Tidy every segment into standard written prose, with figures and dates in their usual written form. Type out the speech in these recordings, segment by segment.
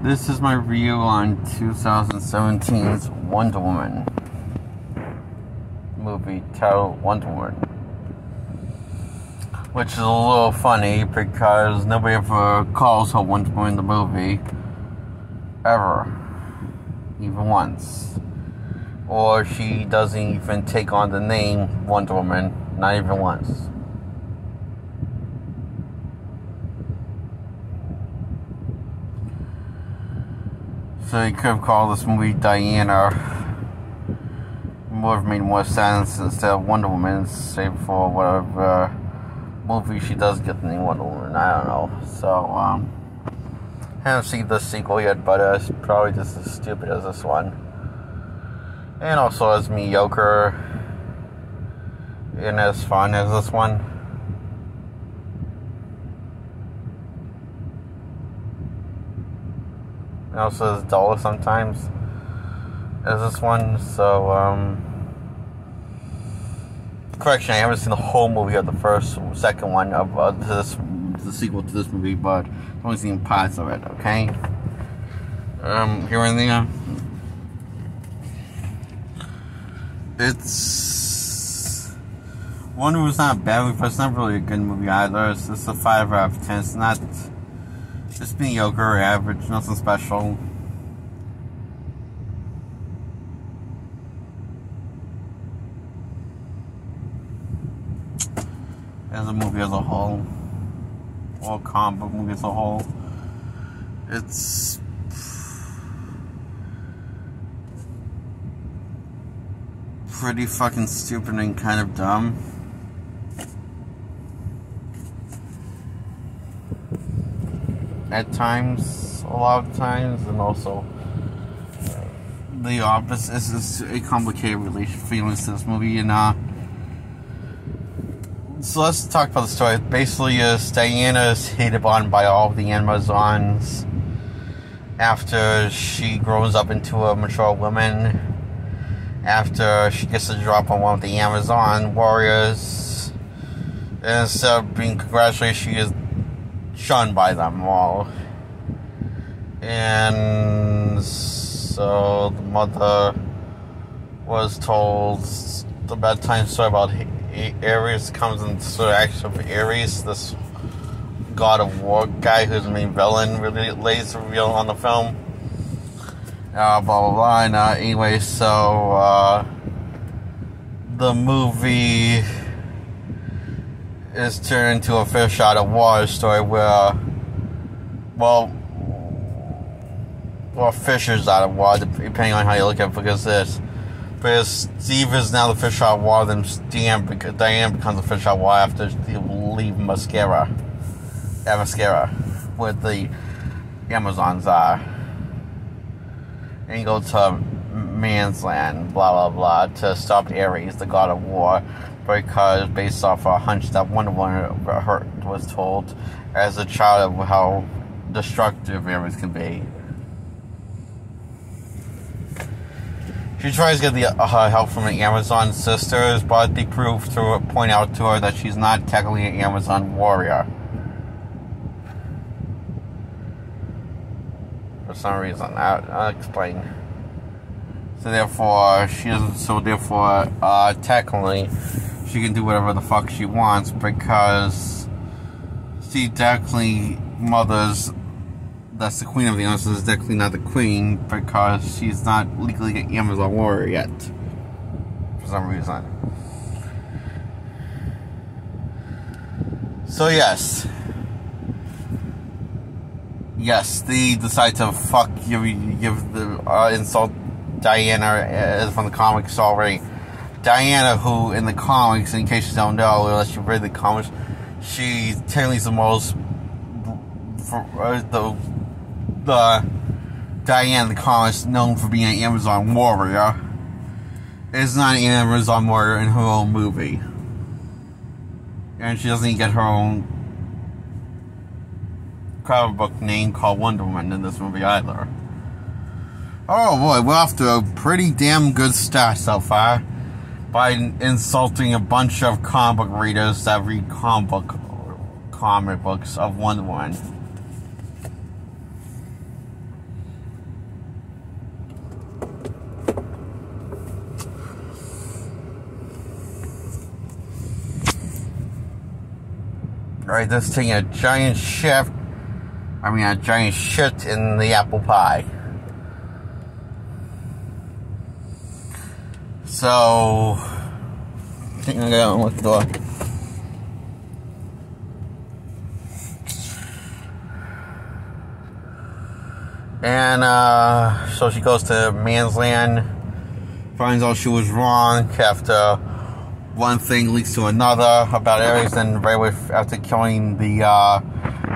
This is my review on 2017's Wonder Woman movie titled Wonder Woman, which is a little funny because nobody ever calls her Wonder Woman in the movie ever, even once, or she doesn't even take on the name Wonder Woman, not even once. So you could have called this movie Diana. Would have made more sense instead of Wonder Woman, save for whatever movie she does get the name Wonder Woman. I don't know. So, haven't seen the sequel yet, but it's probably just as stupid as this one. And also as mediocre and as fun as this one. And also as dull sometimes as this one. So, correction, I haven't seen the whole movie of the second one of the sequel to this movie, but I've only seen parts of it, okay? Here and there. Wonder Woman's not a bad movie, but it's not really a good movie either. It's just a 5 out of 10. It's not... Just mediocre, average, nothing special. As a movie as a whole, or comic book movie as a whole, it's pretty fucking stupid and kind of dumb. At times, a lot of times, and also the opposite. Is a complicated feelings to this movie, and so let's talk about the story. Basically, Diana is hated on by all of the Amazons after she grows up into a mature woman. After she gets a drop on one of the Amazon warriors, and instead of being congratulated, she is shunned by them all. And so the mother was told the bedtime story about Ares. Comes into the action of Ares, this god of war guy who's the main villain, really lays reveal on the film. Blah blah blah. And anyway, so the movie is turned into a fish out of water story where, well, fishers out of water, depending on how you look at it, because Steve is now the fish out of water, then Diane becomes the fish out of water after they leave Mascara, where the Amazons are, and you go to Man's Land, blah blah blah, to stop Ares, the god of war, because based off a hunch that Wonder Woman was told as a child of how destructive Ares can be. She tries to get help from the Amazon sisters, but they point out to her that she's not technically an Amazon warrior. For some reason, I'll explain. So therefore, technically, she can do whatever the fuck she wants because she technically that's the queen of the Amazons, is technically not the queen because she's not legally an Amazon warrior yet. For some reason. So yes, they decide to insult Diana from the comics already. Diana, who in the comics, in case you don't know, unless you've read the comics, she technically is the most the Diana in the comics, known for being an Amazon warrior, is not an Amazon warrior in her own movie, and she doesn't even get her own comic book name called Wonder Woman in this movie either. Oh boy, we're off to a pretty damn good start so far by insulting a bunch of comic book readers that read comic books of Wonder Woman. Alright, this taking a giant shit in the apple pie. So, I think I'm gonna look the door. And, so she goes to Man's Land, finds out she was wrong after one thing leads to another about Ares, and right away after killing the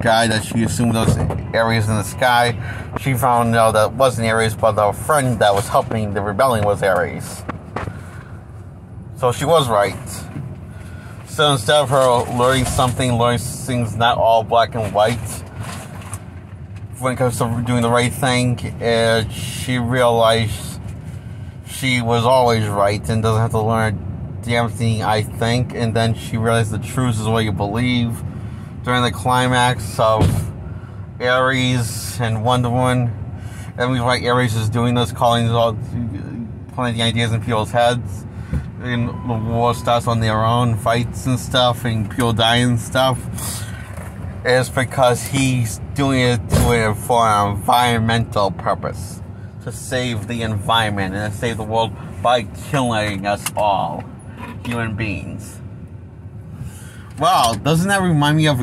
guy that she assumed was Ares in the sky, she found out that it wasn't Ares, but the friend that was helping the rebellion was Ares. So she was right. So instead of her learning things not all black and white, when it comes to doing the right thing, she realized she was always right and doesn't have to learn damn thing, I think. And then she realized the truth is what you believe. During the climax of Ares and Wonder Woman, and we like Ares is doing this, planting ideas in people's heads, and the war starts on their own, fights and stuff, and people dying and stuff. It's because he's doing it for an environmental purpose, to save the environment and to save the world by killing us all, human beings. Wow, doesn't that remind me of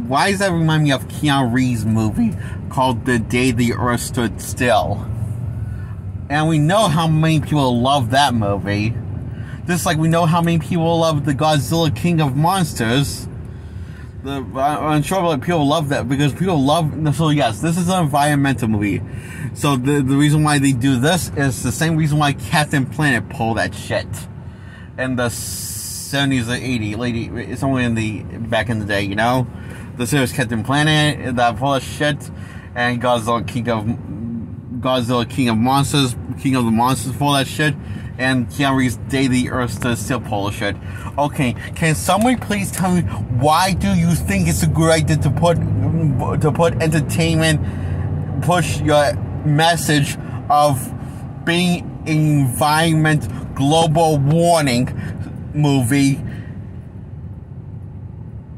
why does that remind me of Keanu Reeves' movie called The Day the Earth Stood Still? And we know how many people love that movie. Just like we know how many people love the Godzilla King of Monsters. I'm sure people love that because people love. So yes, this is an environmental movie. So the reason why they do this is the same reason why Captain Planet pulled that shit in the 70s or 80s, somewhere back in the day, you know. The series Captain Planet that pulled that shit, and Godzilla King of Monsters, King of the Monsters pulled that shit, and Keanu Reeves' Day the Earth Stood Still pull shit. Okay, can somebody please tell me why do you think it's a good idea to put entertainment, push your message of being environment global warning movie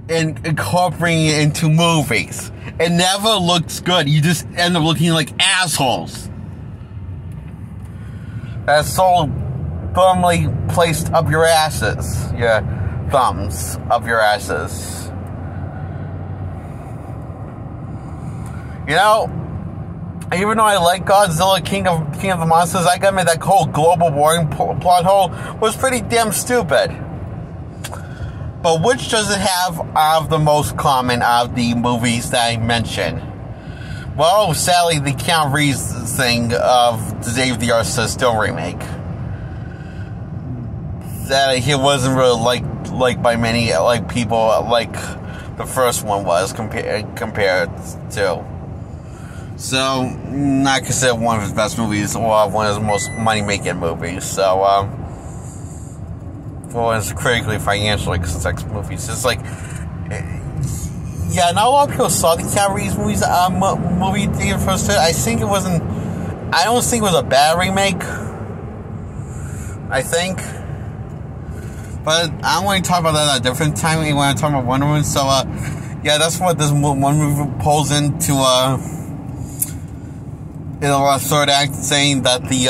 and incorporating it into movies? It never looks good. You just end up looking like assholes. That's so firmly placed up your asses. Your thumbs up your asses. You know, even though I like Godzilla King of the Monsters, I gotta admit that whole global warming plot hole was pretty damn stupid. But which does it have of the most common of the movies that I mentioned? Well, sadly, the Keanu Reeves thing of the Day of the Earth Stood Still remake. That he wasn't really liked by many people like the first one was compared to. So, not considered one of his best movies or one of his most money-making movies. So, well, it's critically, financially successful movies. It's like, yeah, not a lot of people saw the Keanu Reeves movie the first time. I don't think it was a bad remake. I think. But I'm going to talk about that at a different time when I talk about Wonder Woman. So, yeah, that's what this one movie pulls into, in the third act, saying that the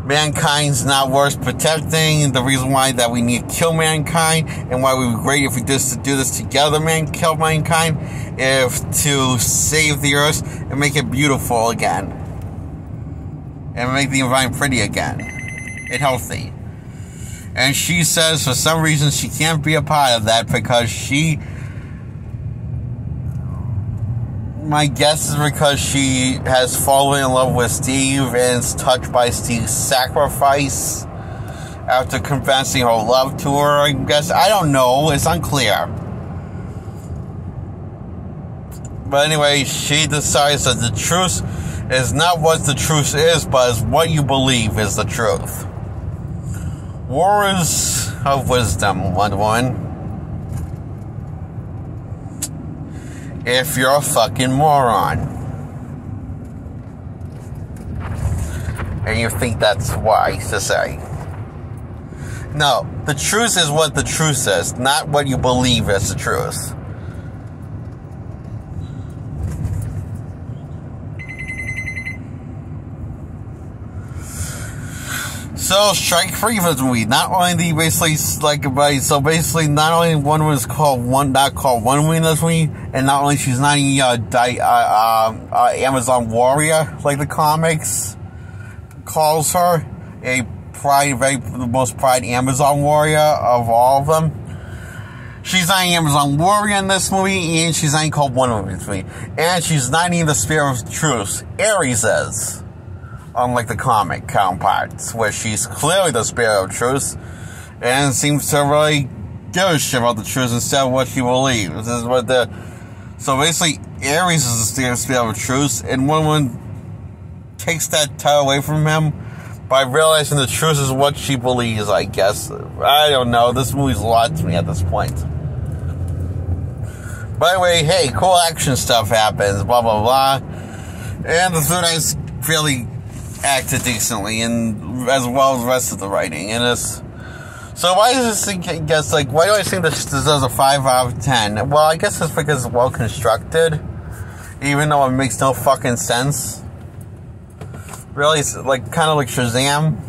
mankind's not worth protecting. The reason why that we need to kill mankind, and why it would be great if we just do this together, kill mankind, if to save the earth and make it beautiful again, and make the environment pretty again and healthy. And she says for some reason she can't be a part of that because my guess is because she has fallen in love with Steve and is touched by Steve's sacrifice after confessing her love to her, I guess. I don't know. It's unclear. But anyway, she decides that the truth is not what the truth is, but is what you believe is the truth. Words of wisdom, Wonder Woman. If you're a fucking moron. And you think that's wise to say. No, the truth is what the truth is, not what you believe is the truth. So, strike free for this movie. Not only the basically not only one was not called Wonder Woman this movie, and not only she's not even Amazon warrior like the comics calls her, the most pride Amazon warrior of all of them. She's not an Amazon warrior in this movie, and she's not even called Wonder Woman in this movie, and she's not even the spirit of truth. Ares is. Unlike the comic counterparts, where she's clearly the spirit of truth and seems to really give a shit about the truth instead of what she believes. This is what so basically, Ares is the spirit of truth, and Wonder Woman takes that title away from him by realizing the truth is what she believes, I guess. I don't know. This movie's a lot to me at this point. By the way, hey, cool action stuff happens, blah, blah, blah. And the third is fairly acted decently, and as well as the rest of the writing. And it's so why does this thing why do I think this deserves a 5 out of 10? Well, I guess it's because it's well constructed, even though it makes no fucking sense. Really, it's kind of like Shazam,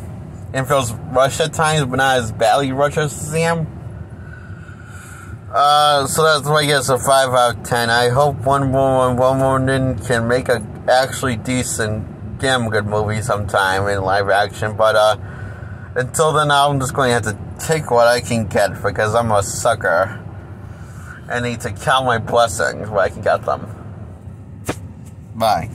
and feels rushed at times, but not as badly rushed as Shazam. So that's why I guess a 5 out of 10. I hope Wonder Woman can make a actually decent, damn good movie sometime in live action, but until then, I'm just going to have to take what I can get, because I'm a sucker and need to count my blessings where I can get them. Bye.